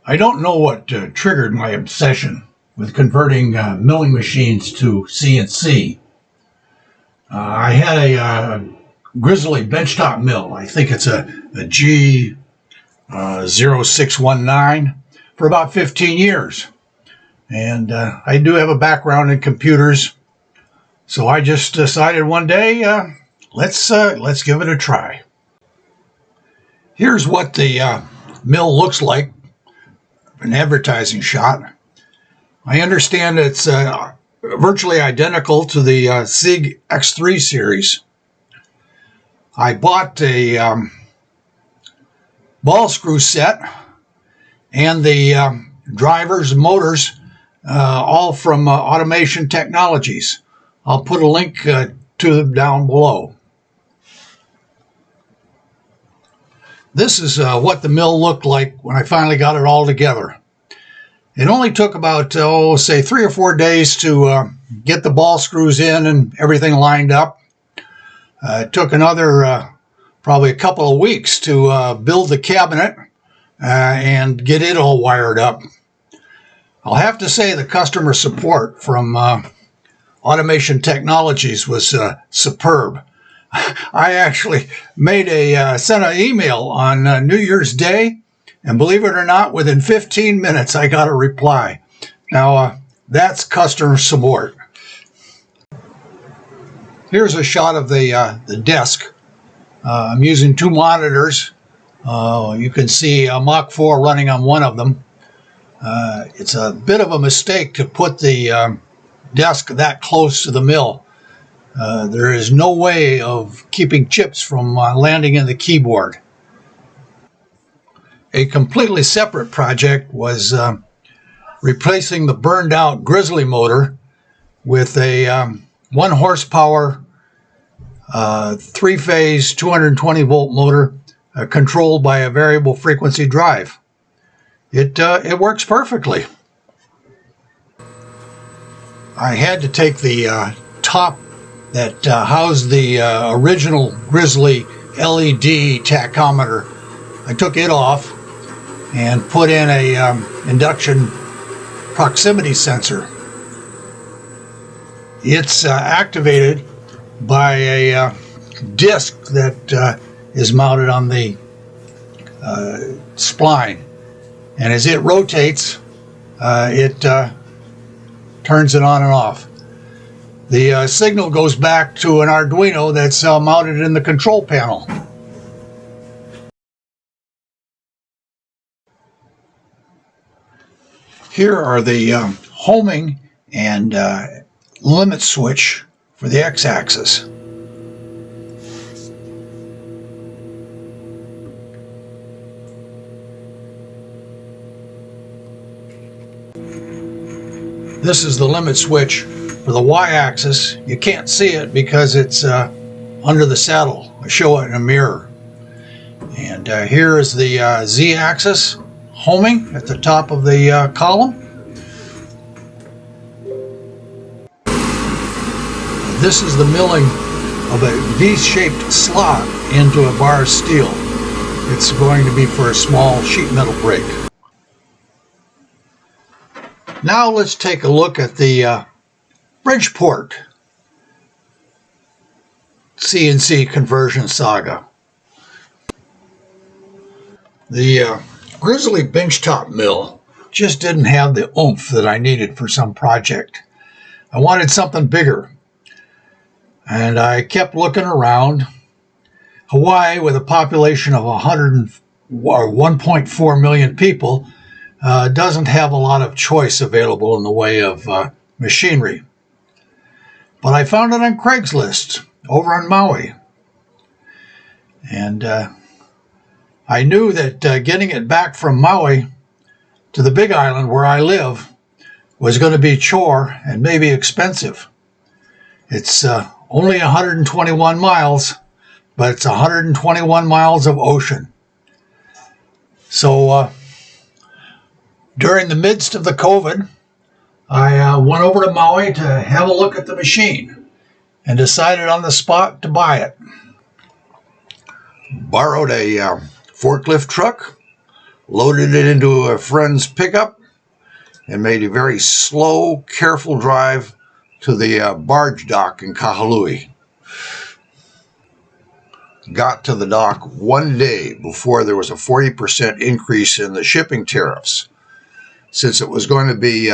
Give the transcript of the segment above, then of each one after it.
I don't know what triggered my obsession with converting milling machines to CNC. I had a Grizzly benchtop mill. I think it's a G0619 for about 15 years. And I do have a background in computers. So I just decided one day, let's give it a try. Here's what the mill looks like. An advertising shot. I understand it's virtually identical to the SIG X3 series. I bought a ball screw set and the drivers, motors, all from Automation Technologies. I'll put a link to them down below. This is what the mill looked like when I finally got it all together. It only took about, say 3 or 4 days to get the ball screws in and everything lined up. It took another probably a couple of weeks to build the cabinet and get it all wired up. I'll have to say the customer support from Automation Technologies was superb. I actually sent an email on New Year's Day, and believe it or not, within 15 minutes I got a reply. Now, that's customer support. Here's a shot of the desk. I'm using 2 monitors. You can see a Mach 4 running on one of them. It's a bit of a mistake to put the desk that close to the mill. There is no way of keeping chips from landing in the keyboard. A completely separate project was replacing the burned out Grizzly motor with a 1 horsepower 3-phase 220 volt motor controlled by a variable frequency drive. It works perfectly. I had to take the top that housed the original Grizzly LED tachometer. I took it off and put in a induction proximity sensor. It's activated by a disc that is mounted on the spline, and as it rotates, it turns it on and off. The signal goes back to an Arduino that's mounted in the control panel. Here are the homing and limit switch for the X-axis. This is the limit switch for the Y-axis. You can't see it because it's under the saddle. I show it in a mirror. And here is the Z-axis homing at the top of the column. This is the milling of a V-shaped slot into a bar of steel. It's going to be for a small sheet metal brake. Now let's take a look at the Bridgeport CNC conversion saga. The Grizzly benchtop mill just didn't have the oomph that I needed for some project. I wanted something bigger, and I kept looking around. Hawaii, with a population of 1.4 million people, doesn't have a lot of choice available in the way of machinery. But I found it on Craigslist over on Maui. And I knew that getting it back from Maui to the Big Island where I live was going to be a chore and maybe expensive. It's only 121 miles, but it's 121 miles of ocean. So during the midst of the COVID, I went over to Maui to have a look at the machine and decided on the spot to buy it. Borrowed a forklift truck, loaded it into a friend's pickup, and made a very slow, careful drive to the barge dock in Kahului. Got to the dock one day before there was a 40% increase in the shipping tariffs. Since it was going to be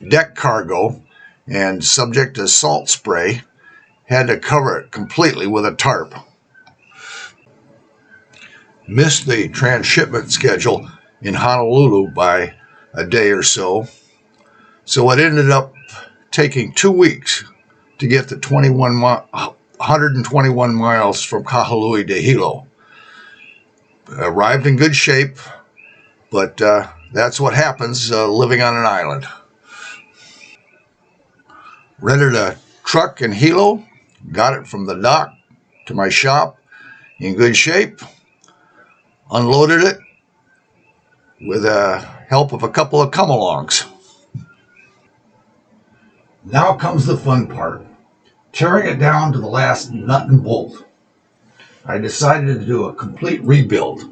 deck cargo and subject to salt spray, had to cover it completely with a tarp. Missed the transshipment schedule in Honolulu by a day or so, so it ended up taking 2 weeks to get the 121 miles from Kahului to Hilo. Arrived in good shape, but that's what happens living on an island. Rented a truck in Hilo, got it from the dock to my shop in good shape, unloaded it with the help of a couple of come-alongs. Now comes the fun part, tearing it down to the last nut and bolt. I decided to do a complete rebuild.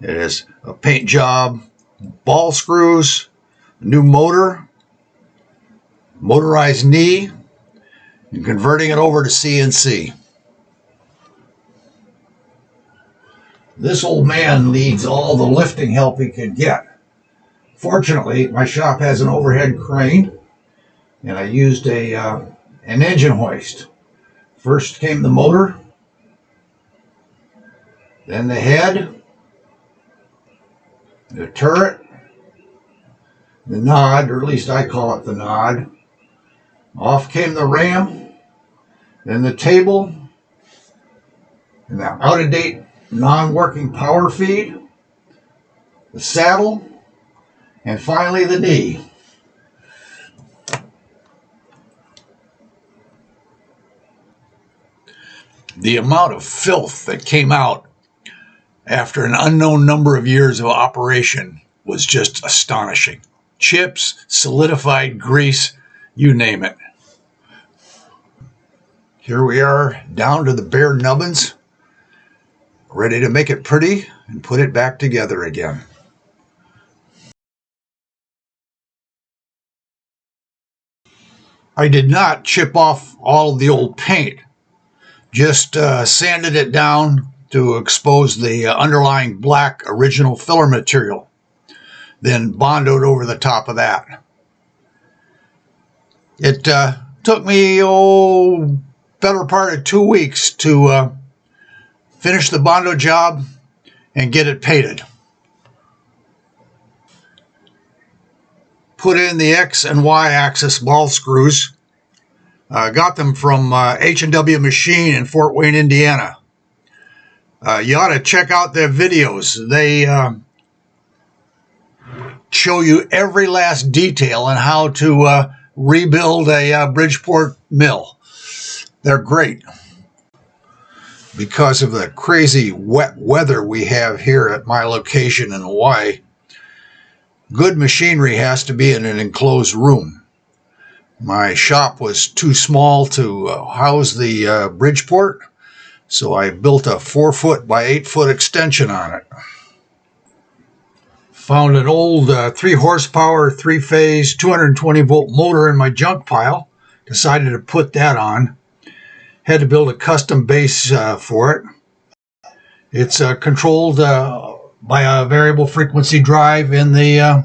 It is a paint job, ball screws, a new motor, motorized knee, and converting it over to CNC. This old man needs all the lifting help he can get. Fortunately, my shop has an overhead crane, and I used an engine hoist. First came the motor, then the head, the turret, the nod, or at least I call it the nod. Off came the ram, then the table, and the out-of-date non-working power feed, the saddle, and finally the knee. The amount of filth that came out after an unknown number of years of operation was just astonishing. Chips, solidified grease, you name it. Here we are, down to the bare nubbins, ready to make it pretty and put it back together again. I did not chip off all of the old paint, just sanded it down to expose the underlying black original filler material, then bondoed over the top of that. It took me, better part of 2 weeks to finish the bondo job and get it painted. Put in the X and Y axis ball screws. Got them from H&W Machine in Fort Wayne, Indiana. You ought to check out their videos. They show you every last detail on how to rebuild a Bridgeport mill. They're great. Because of the crazy wet weather we have here at my location in Hawaii, good machinery has to be in an enclosed room. My shop was too small to house the Bridgeport, so I built a 4-foot by 8-foot extension on it. Found an old 3 horsepower, 3-phase, 220 volt motor in my junk pile. Decided to put that on. Had to build a custom base for it. It's controlled by a variable frequency drive in the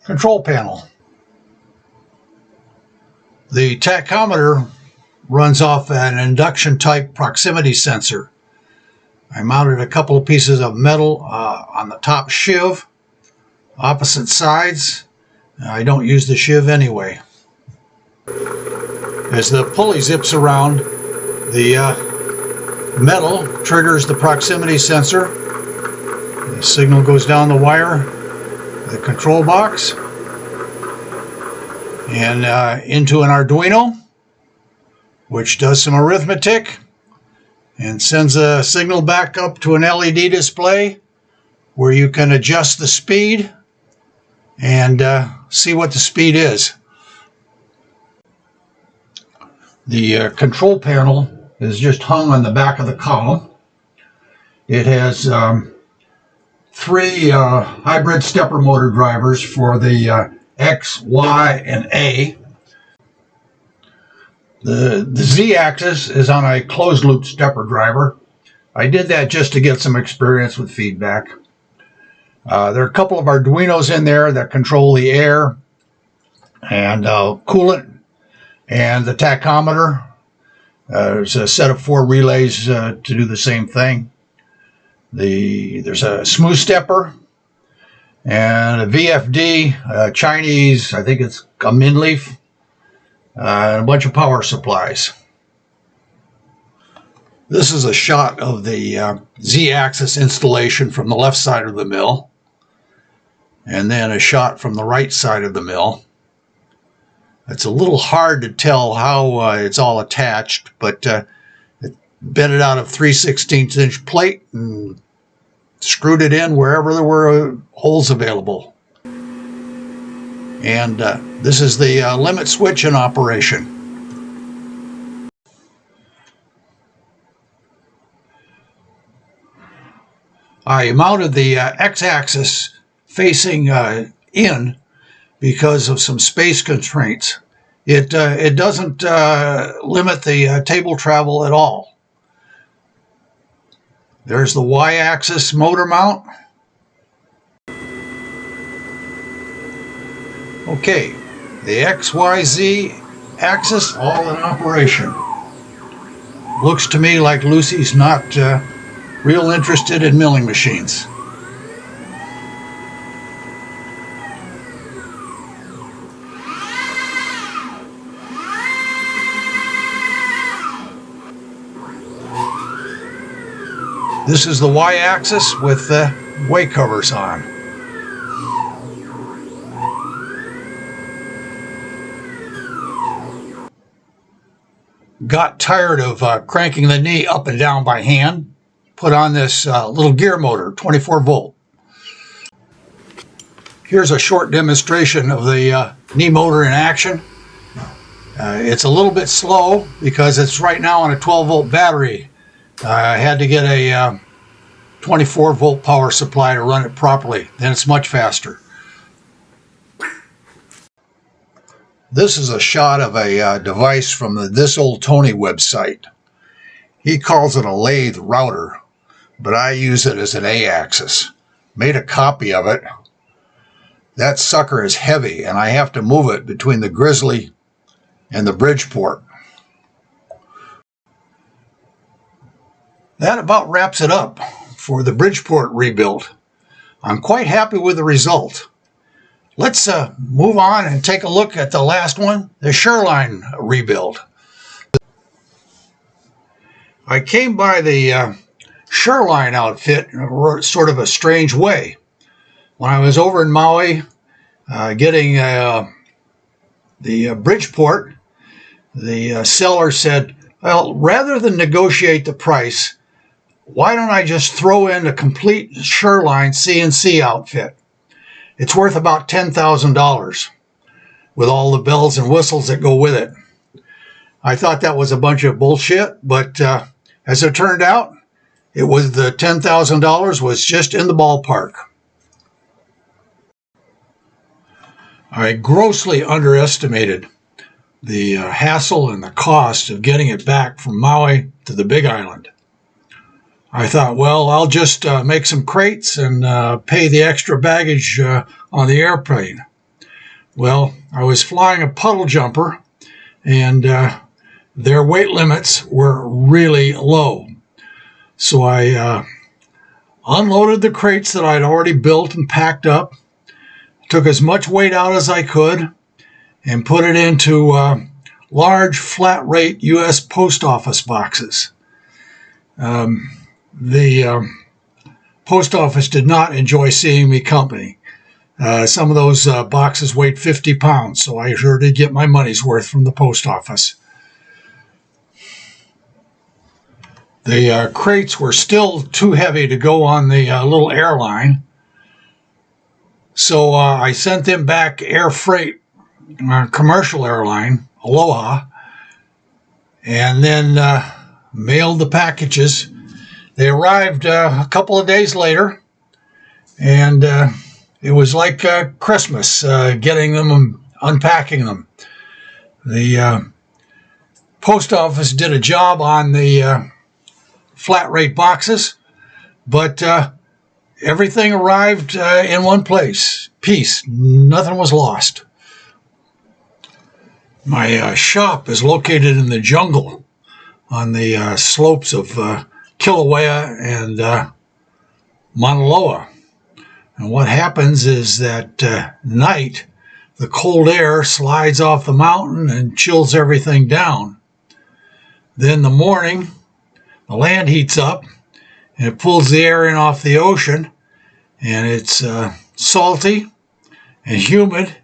control panel. The tachometer runs off an induction type proximity sensor. I mounted a couple of pieces of metal on the top sheave, opposite sides. I don't use the sheave anyway. As the pulley zips around, the metal triggers the proximity sensor. The signal goes down the wire, the control box, and into an Arduino, which does some arithmetic and sends a signal back up to an LED display where you can adjust the speed and see what the speed is. The control panel is just hung on the back of the column. It has three hybrid stepper motor drivers for the X, Y, and A. The Z-axis is on a closed loop stepper driver. I did that just to get some experience with feedback. There are a couple of Arduinos in there that control the air and coolant and the tachometer. There's a set of 4 relays to do the same thing. There's a smooth stepper and a VFD, Chinese, I think it's a Minleaf, and a bunch of power supplies. This is a shot of the Z-axis installation from the left side of the mill, and then a shot from the right side of the mill. It's a little hard to tell how it's all attached, but it bedded out of 3/16 inch plate and screwed it in wherever there were holes available. And this is the limit switch in operation. I mounted the X-axis facing in because of some space constraints. It doesn't limit the table travel at all. There's the Y-axis motor mount. Okay, the XYZ axis all in operation. Looks to me like Lucy's not real interested in milling machines. This is the Y-axis with the way covers on. Got tired of cranking the knee up and down by hand. Put on this little gear motor, 24 volt. Here's a short demonstration of the knee motor in action. It's a little bit slow because it's right now on a 12 volt battery. I had to get a 24 volt power supply to run it properly. Then it's much faster. This is a shot of a device from the This Old Tony website. He calls it a lathe router, but I use it as an A-axis. Made a copy of it. That sucker is heavy, and I have to move it between the Grizzly and the Bridgeport. That about wraps it up for the Bridgeport rebuild. I'm quite happy with the result. Let's move on and take a look at the last one, the Sherline rebuild. I came by the Sherline outfit in sort of a strange way. When I was over in Maui getting the Bridgeport, the seller said, well, rather than negotiate the price, why don't I just throw in a complete Sherline CNC outfit? It's worth about $10,000 with all the bells and whistles that go with it. I thought that was a bunch of bullshit, but as it turned out, it was the $10,000 was just in the ballpark. I grossly underestimated the hassle and the cost of getting it back from Maui to the Big Island. I thought, well, I'll just make some crates and pay the extra baggage on the airplane. Well, I was flying a puddle jumper, and their weight limits were really low. So I unloaded the crates that I'd already built and packed up, took as much weight out as I could, and put it into large flat rate U.S. post office boxes. The post office did not enjoy seeing me company. Some of those boxes weighed 50 pounds, so I sure did get my money's worth from the post office. The crates were still too heavy to go on the little airline, so I sent them back air freight, commercial airline, Aloha, and then mailed the packages. They arrived a couple of days later, And it was like Christmas, getting them and unpacking them. The post office did a job on the flat rate boxes, but everything arrived in one place. Peace. Nothing was lost. My shop is located in the jungle on the slopes of Kilauea and Mauna Loa. And what happens is that night, the cold air slides off the mountain and chills everything down. Then in the morning, the land heats up and it pulls the air in off the ocean, and it's salty and humid,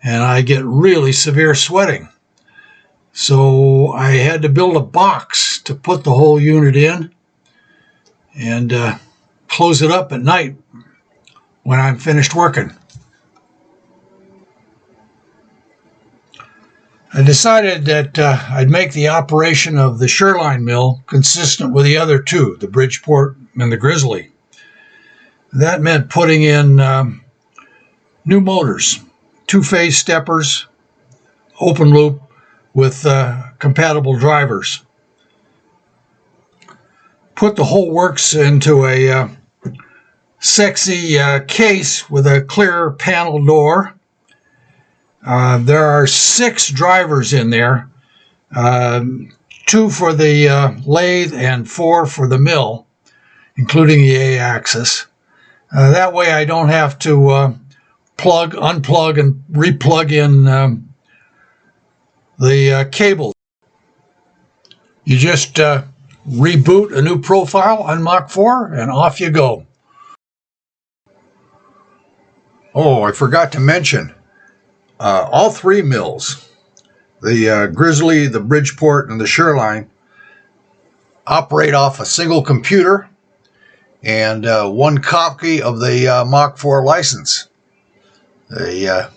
and I get really severe sweating. So I had to build a box to put the whole unit in and close it up at night when I'm finished working. I decided that I'd make the operation of the Sherline mill consistent with the other two, the Bridgeport and the Grizzly. That meant putting in new motors, two-phase steppers, open loop with compatible drivers. Put the whole works into a sexy case with a clear panel door. There are 6 drivers in there, 2 for the lathe and 4 for the mill, including the A-axis. That way I don't have to plug, unplug, and replug in the cables. You just reboot a new profile on Mach 4 and off you go. Oh, I forgot to mention, all 3 mills, the Grizzly, the Bridgeport, and the Sherline, operate off a single computer and 1 copy of the Mach 4 license. They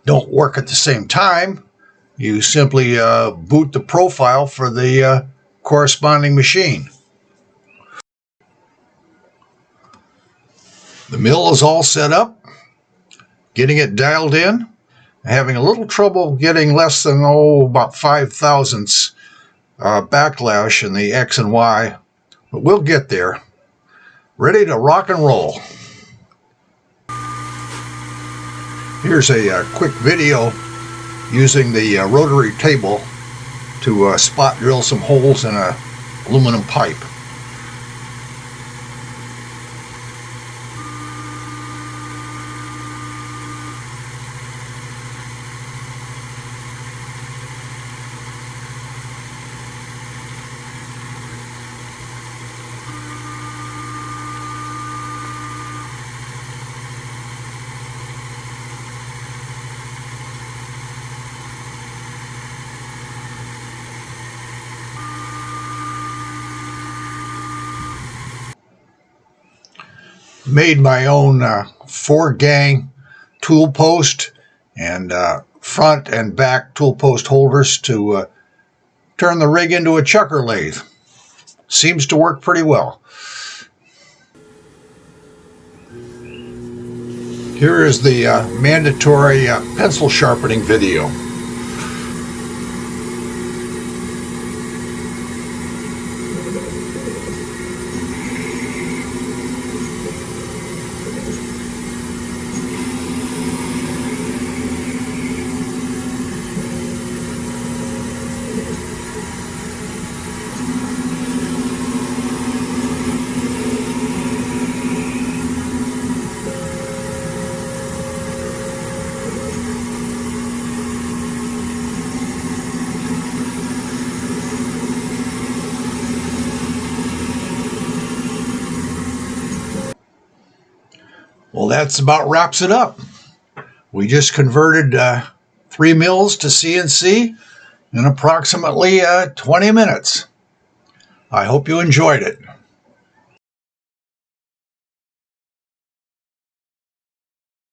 don't work at the same time. You simply boot the profile for the corresponding machine. The mill is all set up, getting it dialed in, having a little trouble getting less than about 5 thousandths backlash in the X and Y, but we'll get there. Ready to rock and roll. Here's a quick video using the rotary table to spot drill some holes in an aluminum pipe. Made my own 4-gang tool post and front and back tool post holders to turn the rig into a chucker lathe. Seems to work pretty well. Here is the mandatory pencil sharpening video. Well, that's about wraps it up. We just converted 3 mills to CNC in approximately 20 minutes. I hope you enjoyed it.